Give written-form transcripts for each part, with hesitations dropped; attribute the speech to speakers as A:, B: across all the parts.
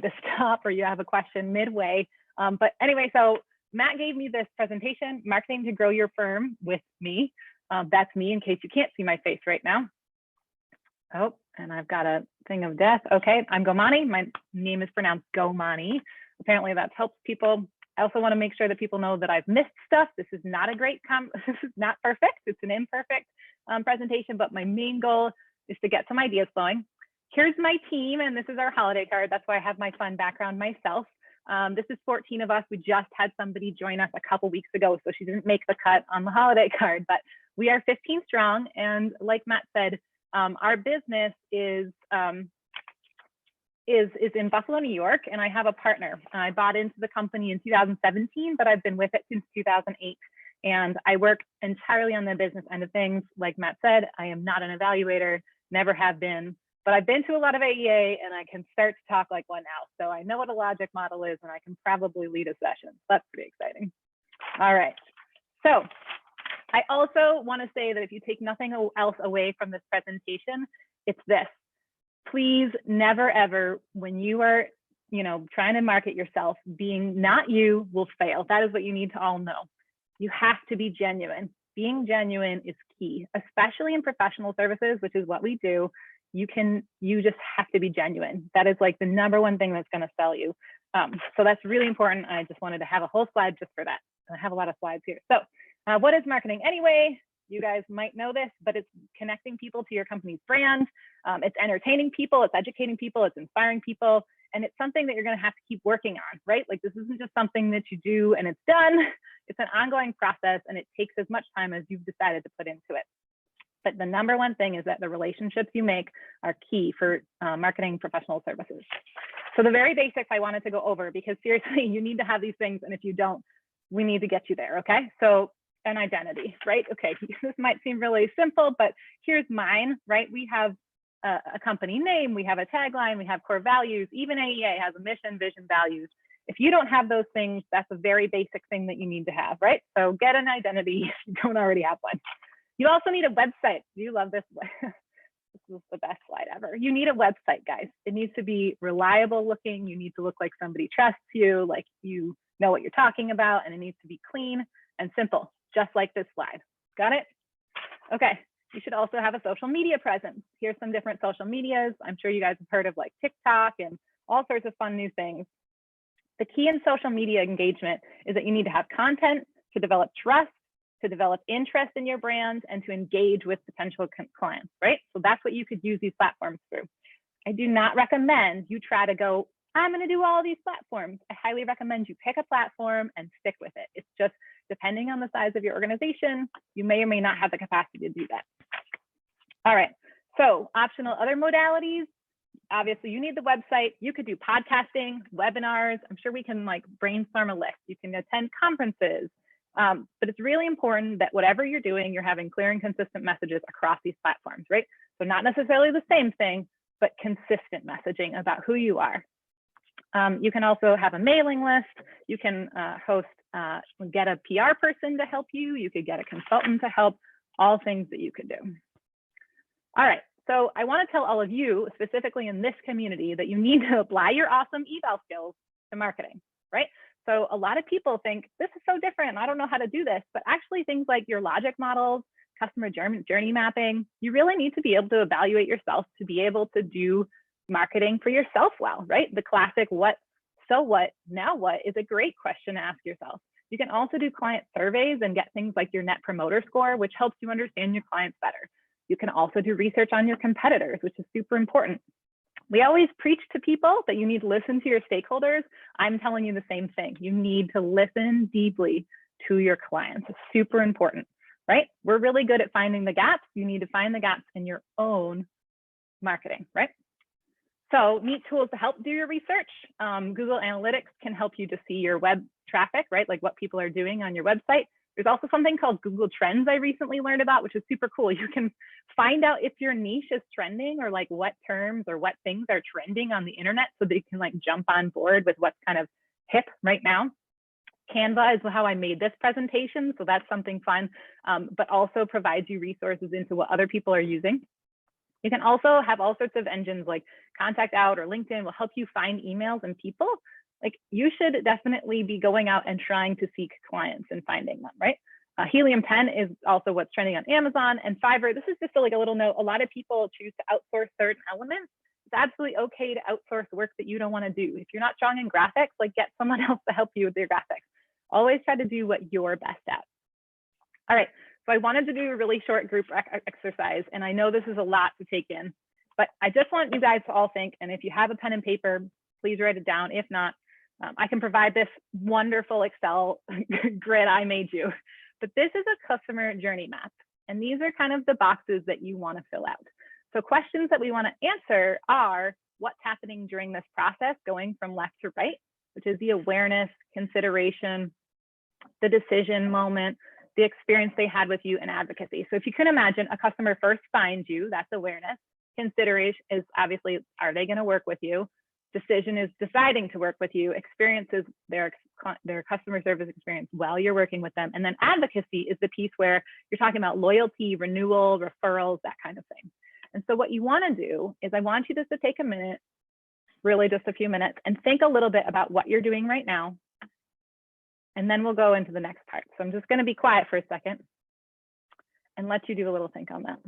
A: to stop or you have a question midway. But anyway, so Matt gave me this presentation, Marketing to Grow Your Firm with me. That's me in case you can't see my face right now. Oh, and I've got a thing of death. Okay, I'm Komani. My name is pronounced Komani. Apparently that helps people. I also want to make sure that people know that I've missed stuff. This is not a great, this is not perfect. It's an imperfect presentation, but my main goal is to get some ideas flowing. Here's my team, and this is our holiday card. That's why I have my fun background myself. This is 14 of us. We just had somebody join us a couple weeks ago, so she didn't make the cut on the holiday card, but we are 15 strong. And like Matt said, our business is in Buffalo, New York, and I have a partner. I bought into the company in 2017, but I've been with it since 2008. And I work entirely on the business end of things. Like Matt said, I am not an evaluator, never have been. But I've been to a lot of AEA and I can start to talk like one now. So I know what a logic model is and I can probably lead a session. That's pretty exciting. All right. So I also want to say that if you take nothing else away from this presentation, it's this. Please never ever, when you are, trying to market yourself, being not you will fail. That is what you need to all know. You have to be genuine. Being genuine is key, especially in professional services, which is what we do. You just have to be genuine. That is like the #1 thing that's going to sell you. So that's really important. I just wanted to have a whole slide just for that. I have a lot of slides here. So what is marketing anyway? You guys might know this, but it's connecting people to your company's brand. It's entertaining people, it's educating people, it's inspiring people. And it's something that you're going to have to keep working on, right? Like this isn't just something that you do and it's done. It's an ongoing process and it takes as much time as you've decided to put into it. But the #1 thing is that the relationships you make are key for marketing professional services. So the very basics I wanted to go over, because seriously, you need to have these things. And if you don't, we need to get you there, okay? So an identity, right? Okay, this might seem really simple, but here's mine, right? We have a company name, we have a tagline, we have core values, even AEA has a mission, vision, values. If you don't have those things, that's a very basic thing that you need to have, right? So get an identity if you don't already have one. You also need a website. You love this. This is the best slide ever. You need a website, guys. It needs to be reliable looking. You need to look like somebody trusts you, like you know what you're talking about, and it needs to be clean and simple, just like this slide. Got it? Okay. You should also have a social media presence. Here's some different social medias. I'm sure you guys have heard of like TikTok and all sorts of fun new things. The key in social media engagement is that you need to have content to develop trust, to develop interest in your brand, and to engage with potential clients, right? So that's what you could use these platforms through. I do not recommend you try to go, I'm going to do all these platforms. I highly recommend you pick a platform and stick with it. It's just depending on the size of your organization, you may or may not have the capacity to do that. All right, so optional other modalities. Obviously, you need the website. You could do podcasting, webinars. I'm sure we can like brainstorm a list. You can attend conferences. But it's really important that whatever you're doing, you're having clear and consistent messages across these platforms, right? So not necessarily the same thing, but consistent messaging about who you are. You can also have a mailing list. You can get a PR person to help you. You could get a consultant to help, all things that you could do. All right, so I want to tell all of you, specifically in this community, that you need to apply your awesome eval skills to marketing, right? So a lot of people think this is so different, I don't know how to do this, but actually things like your logic models, customer journey mapping, you really need to be able to evaluate yourself to be able to do marketing for yourself well, right? The classic what, so what, now what is a great question to ask yourself. You can also do client surveys and get things like your net promoter score, which helps you understand your clients better. You can also do research on your competitors, which is super important. We always preach to people that you need to listen to your stakeholders. I'm telling you the same thing. You need to listen deeply to your clients. It's super important, right? We're really good at finding the gaps. You need to find the gaps in your own marketing, right? So neat tools to help do your research. Google Analytics can help you to see your web traffic, right? Like what people are doing on your website. There's also something called Google Trends I recently learned about, which is super cool. You can find out if your niche is trending or like what terms or what things are trending on the internet so that you can like jump on board with what's kind of hip right now. Canva is how I made this presentation, so that's something fun, but also provides you resources into what other people are using. You can also have all sorts of engines like Contact Out or LinkedIn will help you find emails and people. Like you should definitely be going out and trying to seek clients and finding them, right? Helium 10 is also what's trending on Amazon and Fiverr. This is just like a little note. A lot of people choose to outsource certain elements. It's absolutely okay to outsource work that you don't want to do. If you're not strong in graphics, like get someone else to help you with your graphics. Always try to do what you're best at. All right, so I wanted to do a really short group exercise, and I know this is a lot to take in, but I just want you guys to all think, and if you have a pen and paper, please write it down. If not, I can provide this wonderful Excel grid I made you. But this is a customer journey map, and these are kind of the boxes that you want to fill out. So questions that we want to answer are what's happening during this process, going from left to right, which is the awareness, consideration, the decision moment, the experience they had with you, and advocacy. So if you can imagine, a customer first finds you, that's awareness. Consideration is obviously, are they going to work with you? Decision is deciding to work with you. Experience is their customer service experience while you're working with them. And then advocacy is the piece where you're talking about loyalty, renewal, referrals, that kind of thing. And so what you want to do is I want you just to take a minute, really just a few minutes, and think a little bit about what you're doing right now. And then we'll go into the next part. So I'm just going to be quiet for a second and let you do a little think on that.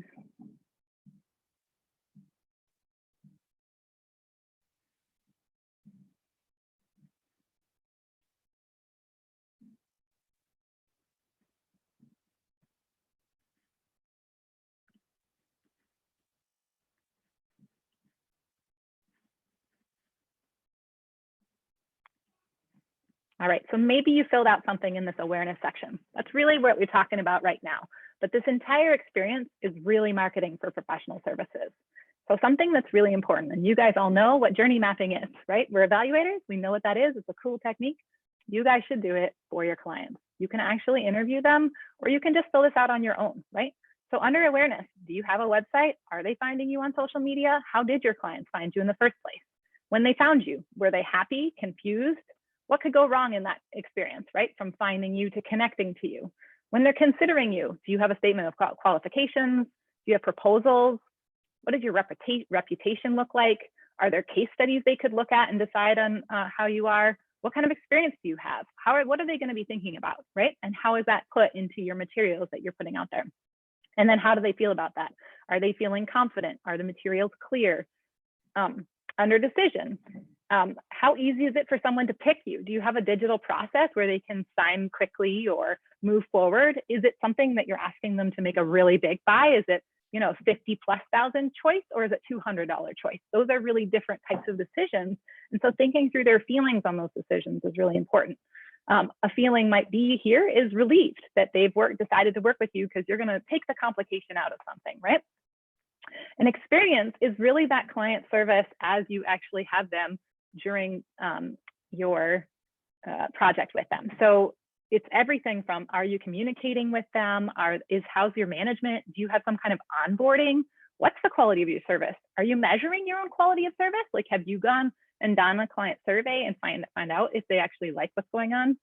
A: All right, so maybe you filled out something in this awareness section. That's really what we're talking about right now. But this entire experience is really marketing for professional services. So something that's really important, and you guys all know what journey mapping is, right? We're evaluators, we know what that is. It's a cool technique. You guys should do it for your clients. You can actually interview them, or you can just fill this out on your own, right? So under awareness, do you have a website? Are they finding you on social media? How did your clients find you in the first place? When they found you, were they happy, confused? What could go wrong in that experience, right? From finding you to connecting to you. When they're considering you, do you have a statement of qualifications? Do you have proposals? What does your reputation look like? Are there case studies they could look at and decide on how you are? What kind of experience do you have? What are they going to be thinking about, right? And how is that put into your materials that you're putting out there? And then how do they feel about that? Are they feeling confident? Are the materials clear? Under decision, how easy is it for someone to pick you? Do you have a digital process where they can sign quickly or move forward? Is it something that you're asking them to make a really big buy? Is it, you know, 50,000+ choice, or is it $200 choice? Those are really different types of decisions. And so thinking through their feelings on those decisions is really important. A feeling might be here is relieved that they've decided to work with you because you're going to take the complication out of something, right? An experience is really that client service as you actually have them during your project with them. So it's everything from, are you communicating with them? How's your management? Do you have some kind of onboarding? What's the quality of your service? Are you measuring your own quality of service? Like, have you gone and done a client survey and find out if they actually like what's going on?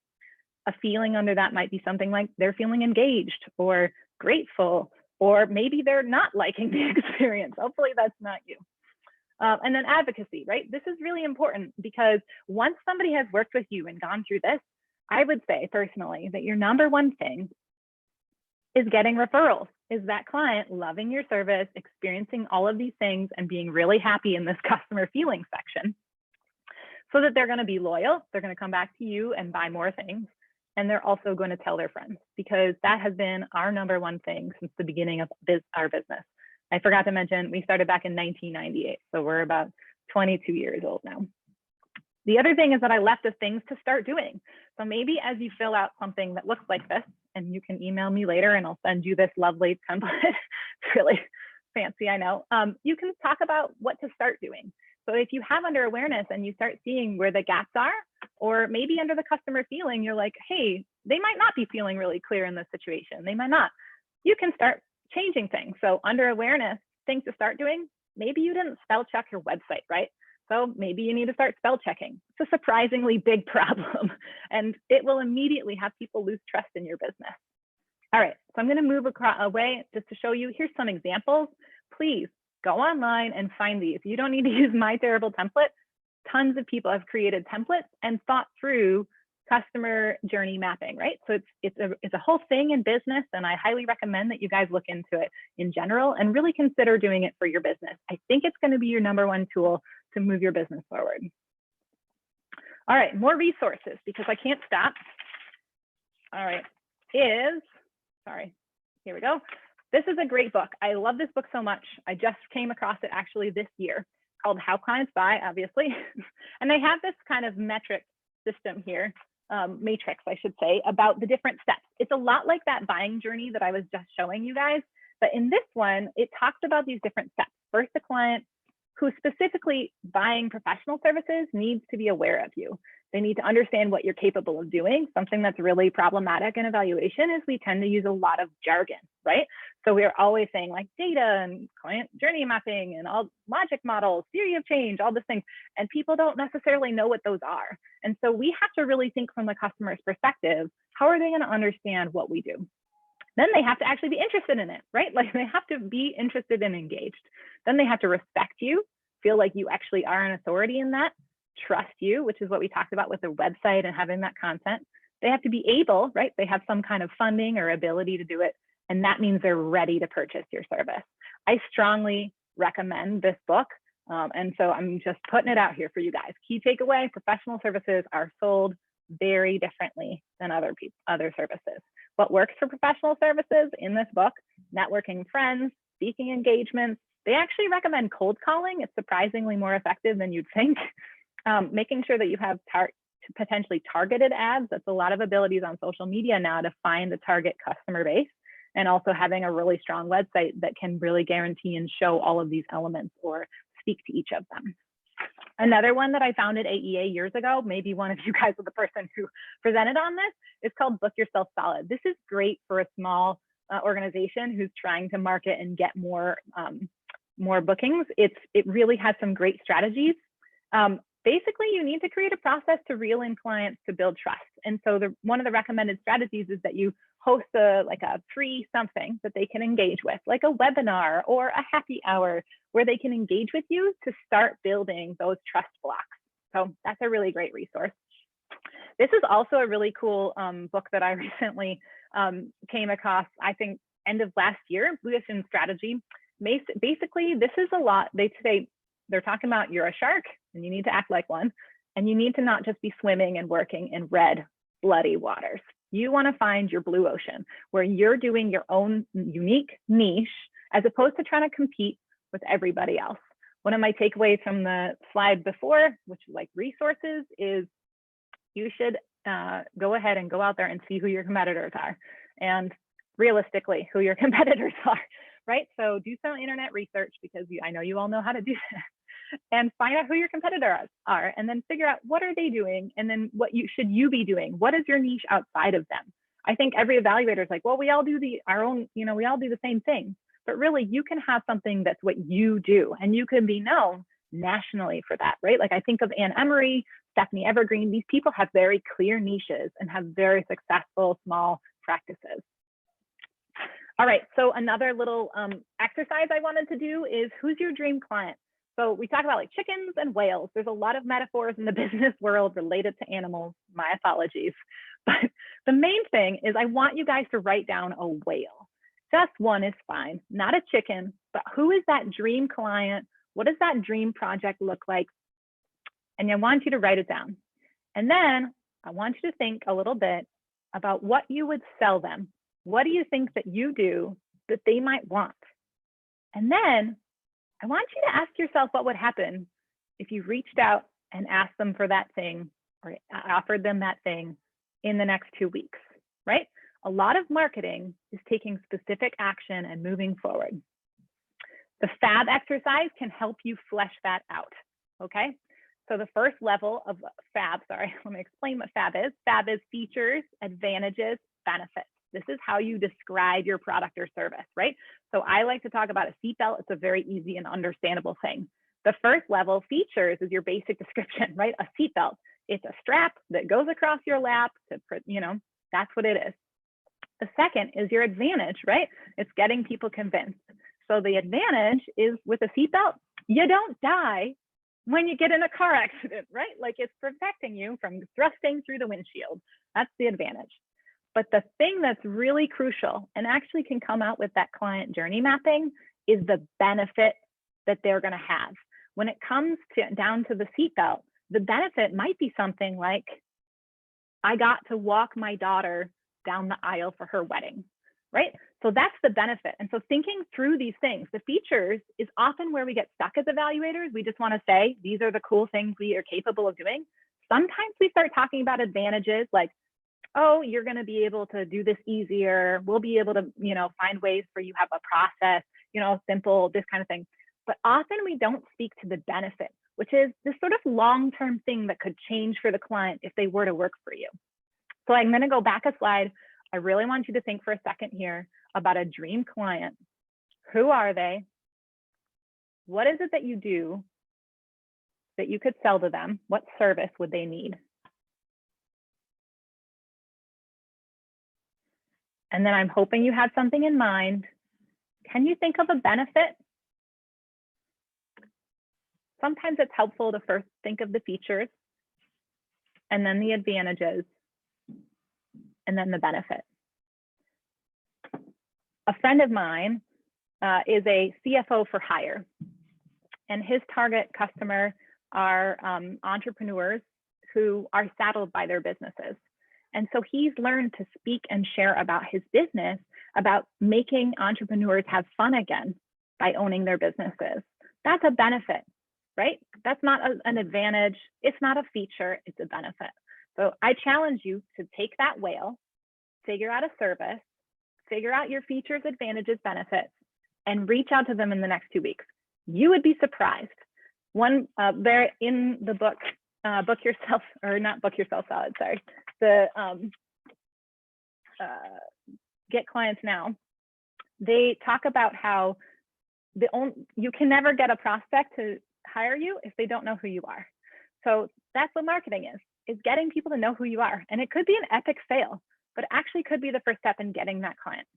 A: A feeling under that might be something like they're feeling engaged or grateful, or maybe they're not liking the experience. Hopefully that's not you. And then advocacy, right? This is really important because once somebody has worked with you and gone through this, I would say personally that your number one thing is getting referrals. Is that client loving your service, experiencing all of these things, and being really happy in this customer feeling section, so that they're going to be loyal, they're going to come back to you and buy more things, and they're also going to tell their friends, because that has been our number one thing since the beginning of our business. I forgot to mention, we started back in 1998, so we're about 22 years old now. The other thing is that I left us things to start doing. So maybe as you fill out something that looks like this, and you can email me later and I'll send you this lovely template. It's really fancy, I know. You can talk about what to start doing. So if you have under awareness and you start seeing where the gaps are, or maybe under the customer feeling, you're like, hey, they might not be feeling really clear in this situation. They might not. You can start changing things. So under awareness, things to start doing, maybe you didn't spell check your website, right? So maybe you need to start spell checking. It's a surprisingly big problem, and it will immediately have people lose trust in your business. All right, so I'm going to move away just to show you. Here's some examples. Please Go online and find these. You don't need to use my terrible template. Tons of people have created templates and thought through customer journey mapping, right? So it's a whole thing in business, and I highly recommend that you guys look into it in general and really consider doing it for your business. I think it's going to be your #1 tool to move your business forward. All right, more resources because I can't stop. All right, sorry, here we go. This is a great book. I love this book so much. I just came across it actually this year, called How Clients Buy, obviously. And they have this kind of metric system here, matrix, I should say, about the different steps. It's a lot like that buying journey that I was just showing you guys. But in this one, it talks about these different steps. First, the client who's specifically buying professional services needs to be aware of you. They need to understand what you're capable of doing. Something that's really problematic in evaluation is we tend to use a lot of jargon, right? So we're always saying like data and client journey mapping and all logic models, theory of change, all these things. And people don't necessarily know what those are. And so we have to really think from the customer's perspective, how are they going to understand what we do? Then they have to actually be interested in it, right? Like they have to be interested and engaged. Then they have to respect you, feel like you actually are an authority in that, trust you, which is what we talked about with the website and having that content. They have to be able, right? They have some kind of funding or ability to do it. And that means they're ready to purchase your service. I strongly recommend this book. And so I'm just putting it out here for you guys. Key takeaway, professional services are sold very differently than other services. What works for professional services in this book, networking friends, speaking engagements. They actually recommend cold calling. It's surprisingly more effective than you'd think. Making sure that you have potentially targeted ads. That's a lot of abilities on social media now to find the target customer base, and also having a really strong website that can really guarantee and show all of these elements or speak to each of them. Another one that I found at AEA years ago, maybe one of you guys was the person who presented on this, is called Book Yourself Solid. This is great for a small organization who's trying to market and get more bookings. It really has some great strategies. Basically, you need to create a process to reel in clients to build trust. And so one of the recommended strategies is that you host a free something that they can engage with, like a webinar or a happy hour where they can engage with you to start building those trust blocks. So that's a really great resource. This is also a really cool book that I recently came across, I think, end of last year, Leadership Strategy. Basically, this is a lot. They're talking about you're a shark and you need to act like one, and you need to not just be swimming and working in red, bloody waters. You want to find your blue ocean where you're doing your own unique niche as opposed to trying to compete with everybody else. One of my takeaways from the slide before, which is like resources, is you should go ahead and go out there and see who your competitors are, and realistically who your competitors are, right? So do some internet research, because I know you all know how to do that. And find out who your competitors are, and then figure out what are they doing, and then what should you be doing? What is your niche outside of them? I think every evaluator is like, well, we all do our own, we all do the same thing. But really, you can have something that's what you do, and you can be known nationally for that, right? Like I think of Ann Emery, Stephanie Evergreen. These people have very clear niches and have very successful small practices. All right, so another little exercise I wanted to do is, who's your dream client? So we talk about like chickens and whales. There's a lot of metaphors in the business world related to animals. My apologies. But the main thing is I want you guys to write down a whale. Just one is fine, not a chicken, but who is that dream client? What does that dream project look like? And I want you to write it down. And then I want you to think a little bit about what you would sell them. What do you think that you do that they might want? And then I want you to ask yourself what would happen if you reached out and asked them for that thing, or offered them that thing in the next 2 weeks, right? A lot of marketing is taking specific action and moving forward. The FAB exercise can help you flesh that out, okay? So the first level of FAB, let me explain what FAB is. FAB is features, advantages, benefits. This is how you describe your product or service, right? So I like to talk about a seatbelt. It's a very easy and understandable thing. The first level, features, is your basic description, right? A seatbelt. It's a strap that goes across your lap to, that's what it is. The second is your advantage, right? It's getting people convinced. So the advantage is with a seatbelt, you don't die when you get in a car accident, right? Like it's protecting you from thrusting through the windshield. That's the advantage. But the thing that's really crucial and actually can come out with that client journey mapping is the benefit that they're going to have. When it comes down to the seatbelt, the benefit might be something like, I got to walk my daughter down the aisle for her wedding, right? So that's the benefit. And so thinking through these things, the features is often where we get stuck as evaluators. We just want to say, these are the cool things we are capable of doing. Sometimes we start talking about advantages like, oh, you're going to be able to do this easier. We'll be able to, find ways for you have a process, simple, this kind of thing. But often we don't speak to the benefit, which is this sort of long-term thing that could change for the client if they were to work for you. So I'm going to go back a slide. I really want you to think for a second here about a dream client. Who are they? What is it that you do that you could sell to them? What service would they need? And then I'm hoping you have something in mind. Can you think of a benefit? Sometimes it's helpful to first think of the features and then the advantages and then the benefit. A friend of mine is a CFO for hire, and his target customer are entrepreneurs who are saddled by their businesses. And so he's learned to speak and share about his business, about making entrepreneurs have fun again by owning their businesses. That's a benefit, right? That's not an advantage. It's not a feature, it's a benefit. So I challenge you to take that whale, figure out a service, figure out your features, advantages, benefits, and reach out to them in the next 2 weeks. You would be surprised. One, there in the book, Book Yourself, or not Book Yourself Solid, sorry, the Get Clients Now, they talk about how you can never get a prospect to hire you if they don't know who you are. So that's what marketing is getting people to know who you are. And it could be an epic fail, but it actually could be the first step in getting that client.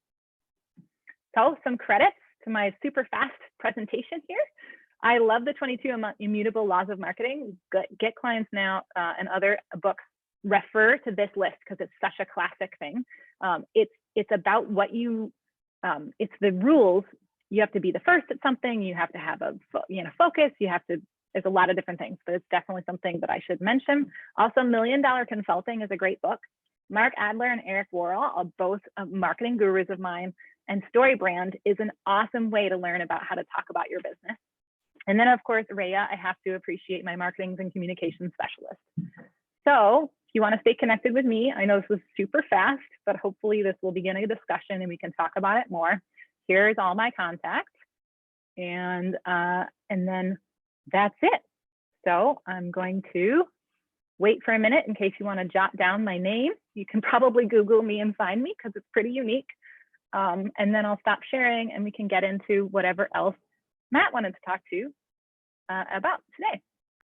A: So some credits to my super fast presentation here. I love the 22 Immutable Laws of Marketing. Get Clients Now and other books refer to this list because it's such a classic thing. It's about what it's the rules. You have to be the first at something. You have to have a focus. There's a lot of different things, but it's definitely something that I should mention. Also, $1 Million Consulting is a great book. Mark Adler and Eric Worrell are both marketing gurus of mine, and StoryBrand is an awesome way to learn about how to talk about your business. And then, of course, Rhea, I have to appreciate my marketing and communications specialist. So if you want to stay connected with me, I know this was super fast, but hopefully this will begin a discussion and we can talk about it more. Here's all my contacts, and then that's it. So I'm going to wait for a minute in case you want to jot down my name. You can probably Google me and find me because it's pretty unique. And then I'll stop sharing and we can get into whatever else Matt wanted to talk to you about today.